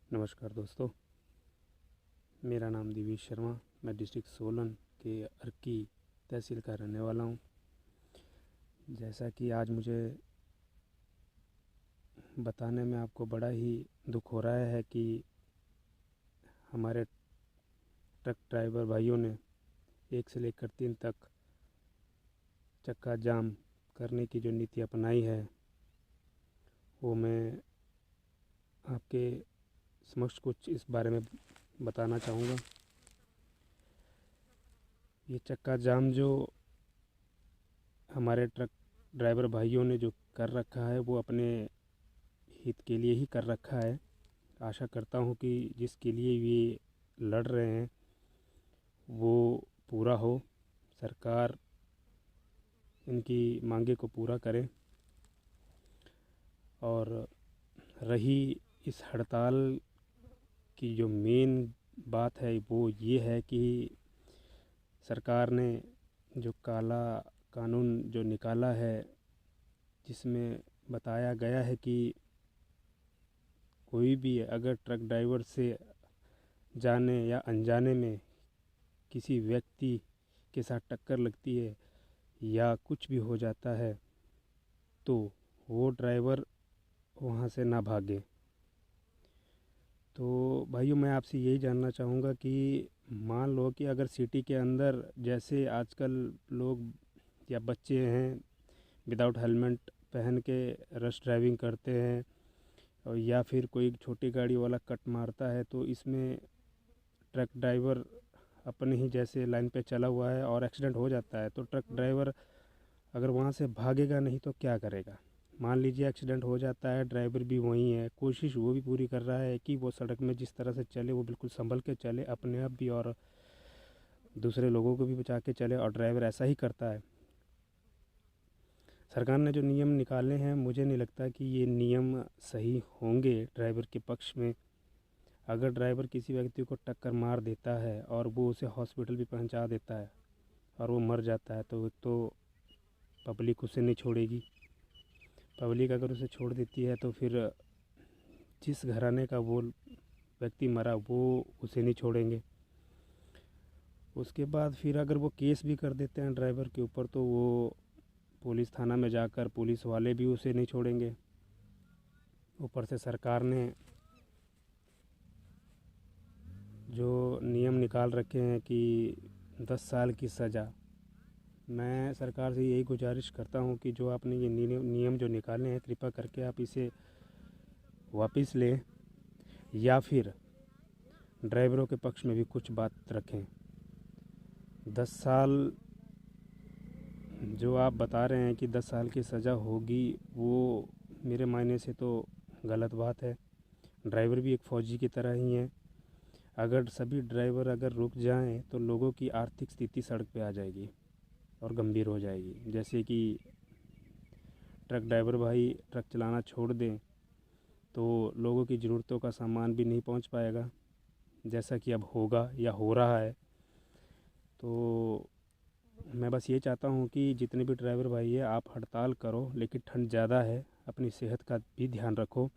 नमस्कार दोस्तों, मेरा नाम दिवेश शर्मा। मैं डिस्ट्रिक्ट सोलन के अर्की तहसील का रहने वाला हूँ। जैसा कि आज मुझे बताने में आपको बड़ा ही दुख हो रहा है कि हमारे ट्रक ड्राइवर भाइयों ने 1 से लेकर 3 तक चक्का जाम करने की जो नीति अपनाई है, वो मैं आपके समक्ष कुछ इस बारे में बताना चाहूँगा। ये चक्का जाम जो हमारे ट्रक ड्राइवर भाइयों ने जो कर रखा है, वो अपने हित के लिए ही कर रखा है। आशा करता हूँ कि जिसके लिए ये लड़ रहे हैं वो पूरा हो, सरकार इनकी मांगे को पूरा करे। और रही इस हड़ताल की जो मेन बात है, वो ये है कि सरकार ने जो काला कानून जो निकाला है, जिसमें बताया गया है कि कोई भी अगर ट्रक ड्राइवर से जाने या अनजाने में किसी व्यक्ति के साथ टक्कर लगती है या कुछ भी हो जाता है, तो वो ड्राइवर वहाँ से ना भागे। तो भाइयों, मैं आपसे यही जानना चाहूँगा कि मान लो कि अगर सिटी के अंदर जैसे आजकल लोग या बच्चे हैं विदाउट हेलमेट पहन के रश ड्राइविंग करते हैं, और या फिर कोई छोटी गाड़ी वाला कट मारता है, तो इसमें ट्रक ड्राइवर अपने ही जैसे लाइन पे चला हुआ है और एक्सीडेंट हो जाता है, तो ट्रक ड्राइवर अगर वहाँ से भागेगा नहीं तो क्या करेगा? मान लीजिए एक्सीडेंट हो जाता है, ड्राइवर भी वहीं है, कोशिश वो भी पूरी कर रहा है कि वो सड़क में जिस तरह से चले वो बिल्कुल संभल के चले, अपने आप भी और दूसरे लोगों को भी बचा के चले, और ड्राइवर ऐसा ही करता है। सरकार ने जो नियम निकाले हैं, मुझे नहीं लगता कि ये नियम सही होंगे ड्राइवर के पक्ष में। अगर ड्राइवर किसी व्यक्ति को टक्कर मार देता है और वो उसे हॉस्पिटल भी पहुंचा देता है और वो मर जाता है, तो एक तो पब्लिक उसे नहीं छोड़ेगी। पब्लिक अगर उसे छोड़ देती है तो फिर जिस घराने का वो व्यक्ति मरा वो उसे नहीं छोड़ेंगे। उसके बाद फिर अगर वो केस भी कर देते हैं ड्राइवर के ऊपर, तो वो पुलिस थाना में जाकर पुलिस वाले भी उसे नहीं छोड़ेंगे। ऊपर से सरकार ने जो नियम निकाल रखे हैं कि 10 साल की सज़ा, मैं सरकार से यही गुजारिश करता हूँ कि जो आपने ये नियम जो निकाले हैं, कृपा करके आप इसे वापस लें, या फिर ड्राइवरों के पक्ष में भी कुछ बात रखें। 10 साल जो आप बता रहे हैं कि 10 साल की सज़ा होगी, वो मेरे मायने से तो गलत बात है। ड्राइवर भी एक फ़ौजी की तरह ही हैं। अगर सभी ड्राइवर अगर रुक जाएं तो लोगों की आर्थिक स्थिति सड़क पे आ जाएगी और गंभीर हो जाएगी। जैसे कि ट्रक ड्राइवर भाई ट्रक चलाना छोड़ दें तो लोगों की ज़रूरतों का सामान भी नहीं पहुंच पाएगा, जैसा कि अब होगा या हो रहा है। तो मैं बस ये चाहता हूँ कि जितने भी ड्राइवर भाई है, आप हड़ताल करो, लेकिन ठंड ज़्यादा है, अपनी सेहत का भी ध्यान रखो।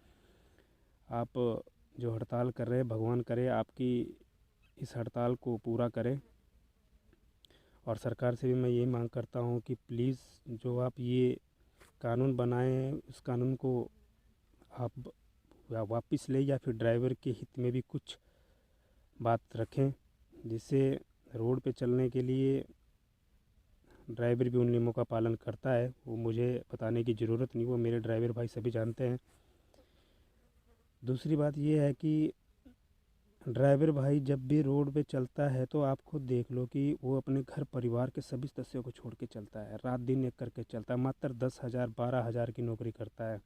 आप जो हड़ताल कर रहे हैं, भगवान करे आपकी इस हड़ताल को पूरा करें। और सरकार से भी मैं यही मांग करता हूँ कि प्लीज़ जो आप ये कानून बनाए हैं, उस कानून को आप वापस लें, या फिर ड्राइवर के हित में भी कुछ बात रखें, जिससे रोड पे चलने के लिए ड्राइवर भी उन नियमों का पालन करता है। वो मुझे बताने की ज़रूरत नहीं, वो मेरे ड्राइवर भाई सभी जानते हैं। दूसरी बात ये है कि ड्राइवर भाई जब भी रोड पे चलता है, तो आप खुद देख लो कि वो अपने घर परिवार के सभी सदस्यों को छोड़ के चलता है, रात दिन एक करके चलता है। मात्र 10,000 12,000 की नौकरी करता है,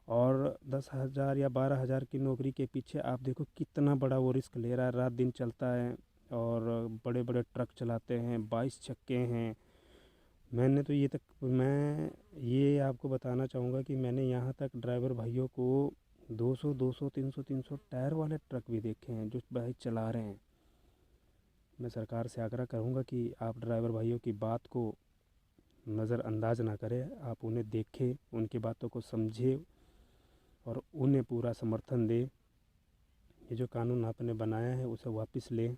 और 10,000 या 12,000 की नौकरी के पीछे आप देखो कितना बड़ा वो रिस्क ले रहा है। रात दिन चलता है और बड़े बड़े ट्रक चलाते हैं, 22 चक्के हैं। मैं ये आपको बताना चाहूँगा कि मैंने यहाँ तक ड्राइवर भाइयों को 200 200 300 300 टायर वाले ट्रक भी देखे हैं जो भाई चला रहे हैं। मैं सरकार से आग्रह करूँगा कि आप ड्राइवर भाइयों की बात को नज़रअंदाज ना करें, आप उन्हें देखें, उनकी बातों को समझें और उन्हें पूरा समर्थन दें। ये जो कानून आपने बनाया है उसे वापस लें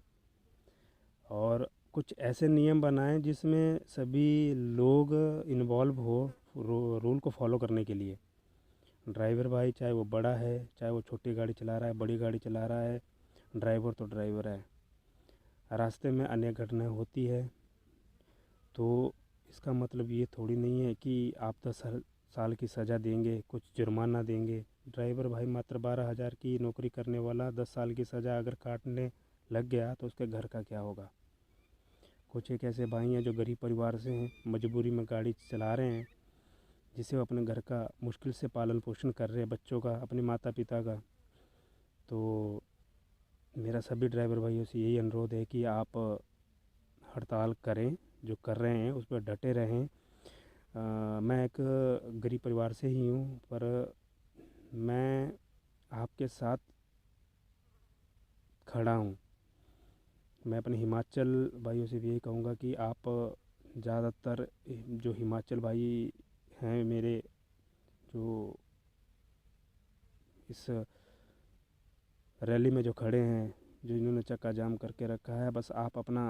और कुछ ऐसे नियम बनाएं जिसमें सभी लोग इन्वॉल्व हो रूल को फॉलो करने के लिए। ड्राइवर भाई चाहे वो बड़ा है, चाहे वो छोटी गाड़ी चला रहा है, बड़ी गाड़ी चला रहा है, ड्राइवर तो ड्राइवर है। रास्ते में अनेक घटनाएं होती है, तो इसका मतलब ये थोड़ी नहीं है कि आप 10 साल की सज़ा देंगे, कुछ जुर्माना देंगे। ड्राइवर भाई मात्र 12,000 की नौकरी करने वाला 10 साल की सज़ा अगर काटने लग गया तो उसके घर का क्या होगा। कुछ एक ऐसे भाई हैं जो गरीब परिवार से हैं, मजबूरी में गाड़ी चला रहे हैं, जिससे वो अपने घर का मुश्किल से पालन पोषण कर रहे हैं, बच्चों का, अपने माता पिता का। तो मेरा सभी ड्राइवर भाइयों से यही अनुरोध है कि आप हड़ताल करें, जो कर रहे हैं उस पर डटे रहें। मैं एक गरीब परिवार से ही हूँ, पर मैं आपके साथ खड़ा हूँ। मैं अपने हिमाचल भाइयों से भी यही कहूँगा कि आप ज़्यादातर जो हिमाचल भाई हैं मेरे, जो इस रैली में जो खड़े हैं, जो इन्होंने चक्का जाम करके रखा है, बस आप अपना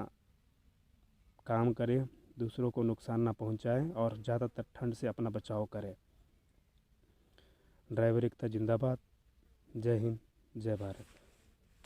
काम करें, दूसरों को नुकसान ना पहुंचाएं और ज़्यादातर ठंड से अपना बचाव करें। ड्राइवर एकता जिंदाबाद। जय हिंद, जय भारत।